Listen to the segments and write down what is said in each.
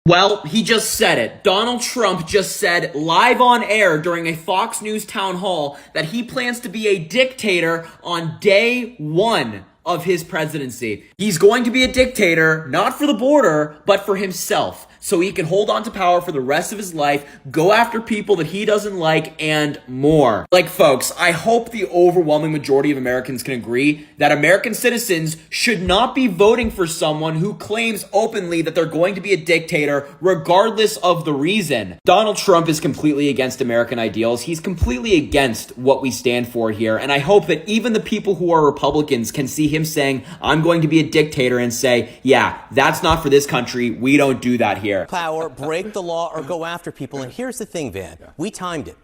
Well, he just said it. Donald Trump just said live on air during a Fox News town hall that he plans to be a dictator on day one of his presidency. He's going to be a dictator, not for the border, but for himself, so he can hold on to power for the rest of his life, go after people that he doesn't like, and more. Like, folks, I hope the overwhelming majority of Americans can agree that American citizens should not be voting for someone who claims openly that they're going to be a dictator, regardless of the reason. Donald Trump is completely against American ideals. He's completely against what we stand for here, and I hope that even the people who are Republicans can see him saying, I'm going to be a dictator, and say, yeah, that's not for this country. We don't do that here. Power, break the law, or go after people. And here's the thing, Van. We timed it.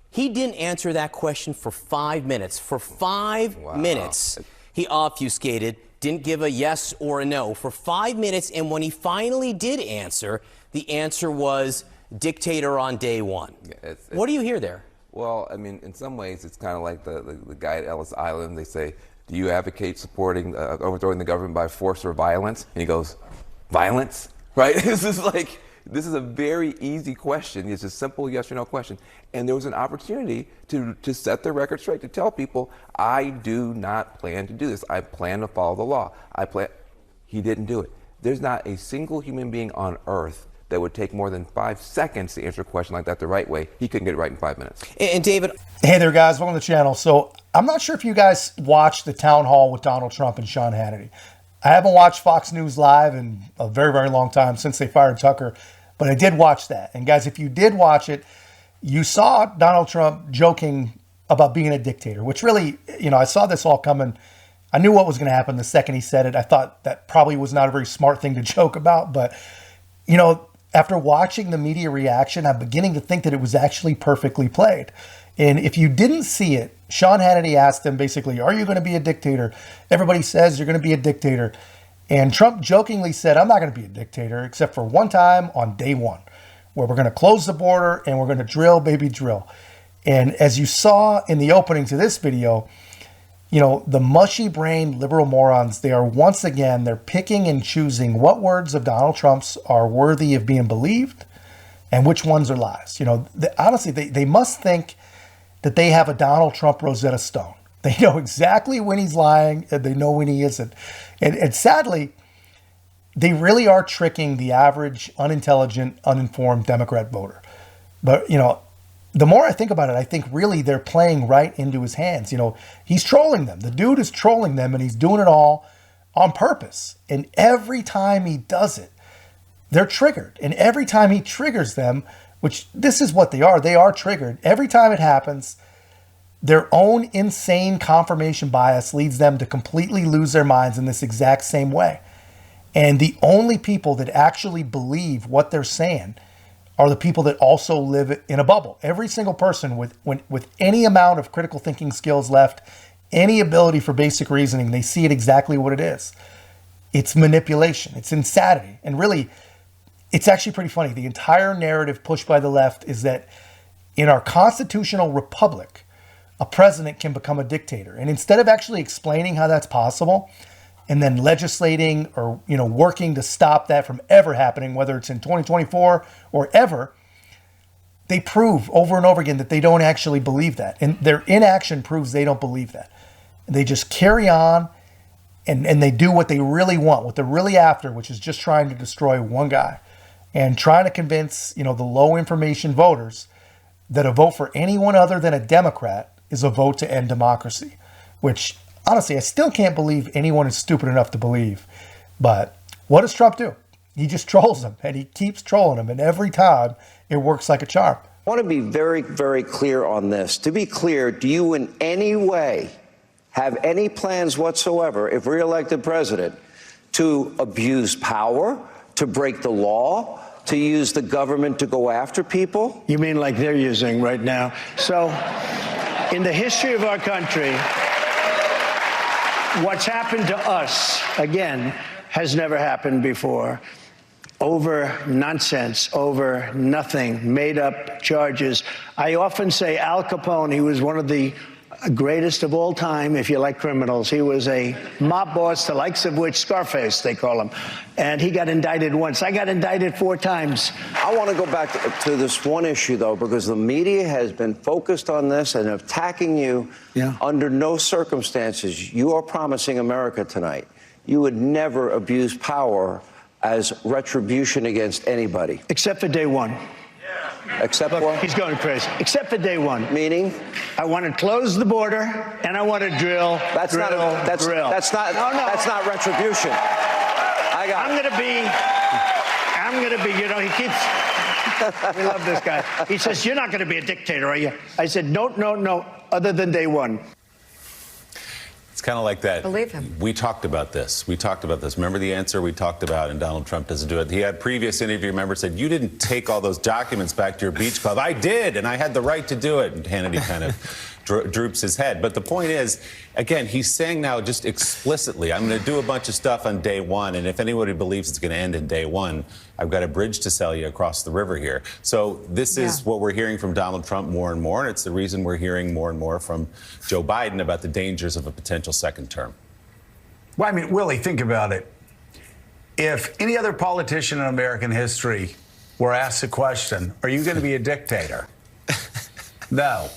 He didn't answer that question for 5 minutes. For 5 minutes, he obfuscated, didn't give a yes or a no. For 5 minutes, and when he finally did answer, the answer was dictator on day one. What do you hear there? Well, I mean, in some ways, it's kind of like the guy at Ellis Island. They say, do you advocate supporting overthrowing the government by force or violence? And he goes, violence? Right? This is a very easy question. It's a simple yes or no question. And there was an opportunity to set the record straight, to tell people, I do not plan to do this. I plan to follow the law. He didn't do it. There's not a single human being on earth that would take more than 5 seconds to answer a question like that the right way. He couldn't get it right in 5 minutes. And David. Hey there, guys. Welcome to the channel. So I'm not sure if you guys watched the town hall with Donald Trump and Sean Hannity. I haven't watched Fox News Live in a very, very long time, since they fired Tucker, but I did watch that. And guys, if you did watch it, you saw Donald Trump joking about being a dictator, which really, I saw this all coming. I knew what was going to happen the second he said it. I thought that probably was not a very smart thing to joke about, but, after watching the media reaction, I'm beginning to think that it was actually perfectly played. And if you didn't see it, Sean Hannity asked him basically, are you going to be a dictator? Everybody says you're going to be a dictator. And Trump jokingly said, I'm not going to be a dictator except for one time on day one, where we're going to close the border and we're going to drill, baby, drill. And as you saw in the opening to this video, the mushy-brained liberal morons, they are once again, they're picking and choosing what words of Donald Trump's are worthy of being believed and which ones are lies. Honestly, they must think that they have a Donald Trump Rosetta Stone. They know exactly when he's lying and they know when he isn't. And sadly, they really are tricking the average unintelligent, uninformed Democrat voter. But, the more I think about it, I think really they're playing right into his hands. He's trolling them. The dude is trolling them, and he's doing it all on purpose. And every time he does it, they're triggered. And every time he triggers them, which this is what they are triggered. Every time it happens, their own insane confirmation bias leads them to completely lose their minds in this exact same way. And the only people that actually believe what they're saying are the people that also live in a bubble. Every single person with any amount of critical thinking skills left, any ability for basic reasoning, they see it exactly what it is. It's manipulation. It's insanity. And really, it's actually pretty funny. The entire narrative pushed by the left is that in our constitutional republic, a president can become a dictator. And instead of actually explaining how that's possible and then legislating or, working to stop that from ever happening, whether it's in 2024 or ever, they prove over and over again that they don't actually believe that. And their inaction proves they don't believe that. They just carry on and they do what they really want, what they're really after, which is just trying to destroy one guy and trying to convince, the low information voters that a vote for anyone other than a Democrat is a vote to end democracy, which honestly, I still can't believe anyone is stupid enough to believe. But what does Trump do? He just trolls them, and he keeps trolling them, and every time it works like a charm. I want to be very, very clear on this. To be clear, do you in any way have any plans whatsoever, if reelected president, to abuse power, to break the law, to use the government to go after people? You mean like they're using right now? So, in the history of our country, what's happened to us, again, has never happened before. Over nonsense, over nothing, made up charges. I often say Al Capone, he was one of the greatest of all time, if you like criminals. He was a mob boss, the likes of which Scarface, they call him. And he got indicted once. I got indicted 4 times. I want to go back to this one issue, though, because the media has been focused on this and attacking you. Under no circumstances, you are promising America tonight you would never abuse power as retribution against anybody. Except for day one. Except Look, what? he's going crazy. Except for day one. Meaning? I want to close the border, and I want to drill. That's drill, not. drill. That's not. No, no. That's not retribution. I'm going to be. You know, he keeps. We love this guy. He says, "You're not going to be a dictator, are you?" I said, "No, no, no. Other than day one." It's kind of like that. Believe him. We talked about this. Remember the answer we talked about, and Donald Trump doesn't do it. He had previous interview members said, you didn't take all those documents back to your beach club. I did, and I had the right to do it. And Hannity kind of droops his head. But the point is, again, he's saying now just explicitly, I'm going to do a bunch of stuff on day one, and if anybody believes it's going to end in day one, I've got a bridge to sell you across the river here. So this is what we're hearing from Donald Trump more and more, and it's the reason we're hearing more and more from Joe Biden about the dangers of a potential second term. Well, I mean, Willie, think about it. If any other politician in American history were asked the question, are you going to be a dictator? No.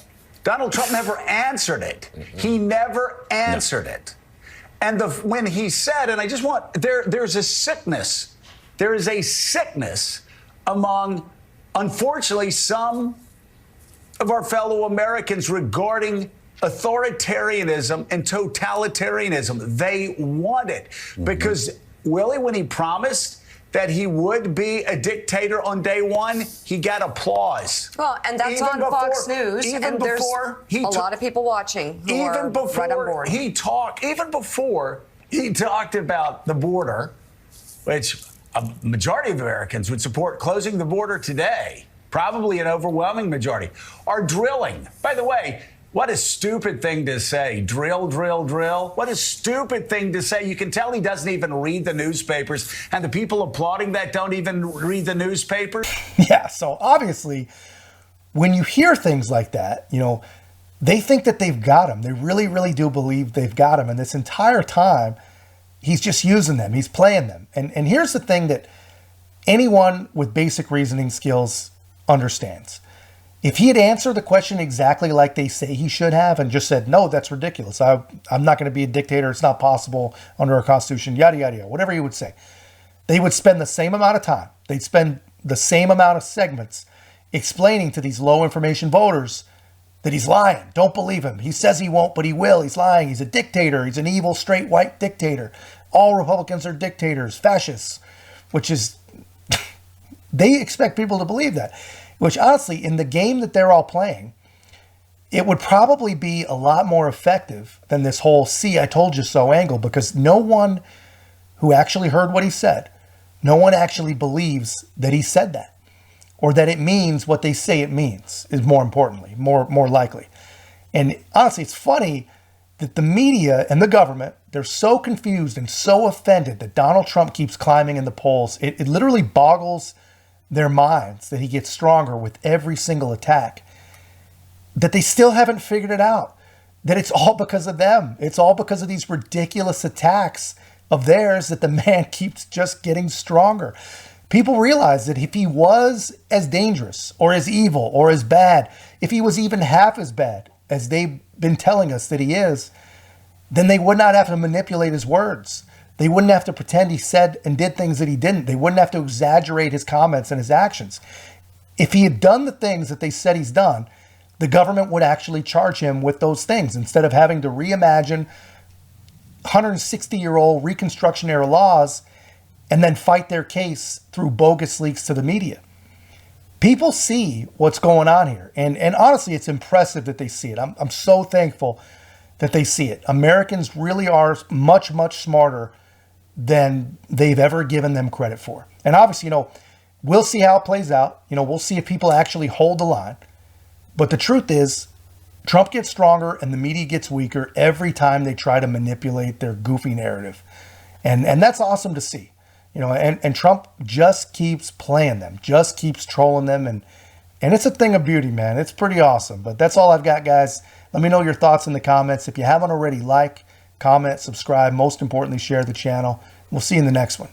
Donald Trump never answered it. He never answered it. And when he said, and I just want, there's a sickness. There is a sickness among, unfortunately, some of our fellow Americans regarding authoritarianism and totalitarianism. They want it because, Willie, when he promised that he would be a dictator on day one, he got applause. Well, and that's Even on before- Fox News, even and there's before he a lot of people watching who are even before right on board. even before he talked about the border, which a majority of Americans would support closing the border today, probably an overwhelming majority, are drilling. By the way, what a stupid thing to say. Drill, drill, drill. What a stupid thing to say. You can tell he doesn't even read the newspapers, and the people applauding that don't even read the newspapers. Yeah, so obviously, when you hear things like that, you know, they think that they've got him. They really, really do believe they've got him. And this entire time, he's just using them. He's playing them. And here's the thing that anyone with basic reasoning skills understands. If he had answered the question exactly like they say he should have and just said, no, that's ridiculous. I'm not going to be a dictator. It's not possible under our Constitution, yada, yada, yada, whatever he would say. They would spend the same amount of time. They'd spend the same amount of segments explaining to these low information voters that he's lying. Don't believe him. He says he won't, but he will. He's lying. He's a dictator. He's an evil, straight, white dictator. All Republicans are dictators, fascists, which is, they expect people to believe that. Which honestly, in the game that they're all playing, it would probably be a lot more effective than this whole "see, I told you so" angle, because no one who actually heard what he said, no one actually believes that he said that, or that it means what they say it means, is more importantly, more likely. And honestly, it's funny that the media and the government, they're so confused and so offended that Donald Trump keeps climbing in the polls. It literally boggles their minds that he gets stronger with every single attack, that they still haven't figured it out, that it's all because of them. It's all because of these ridiculous attacks of theirs that the man keeps just getting stronger. People realize that if he was as dangerous or as evil or as bad, if he was even half as bad as they've been telling us that he is, then they would not have to manipulate his words. They wouldn't have to pretend he said and did things that he didn't. They wouldn't have to exaggerate his comments and his actions. If he had done the things that they said he's done, the government would actually charge him with those things instead of having to reimagine 160-year-old Reconstruction era laws and then fight their case through bogus leaks to the media. People see what's going on here. And honestly, it's impressive that they see it. I'm so thankful that they see it. Americans really are much, much smarter than they've ever given them credit for. And obviously, we'll see how it plays out. We'll see if people actually hold the line. But the truth is, Trump gets stronger and the media gets weaker every time they try to manipulate their goofy narrative. And that's awesome to see. And Trump just keeps playing them, just keeps trolling them. And it's a thing of beauty, man. It's pretty awesome. But that's all I've got, guys. Let me know your thoughts in the comments. If you haven't already, like, comment, subscribe. Most importantly, share the channel. We'll see you in the next one.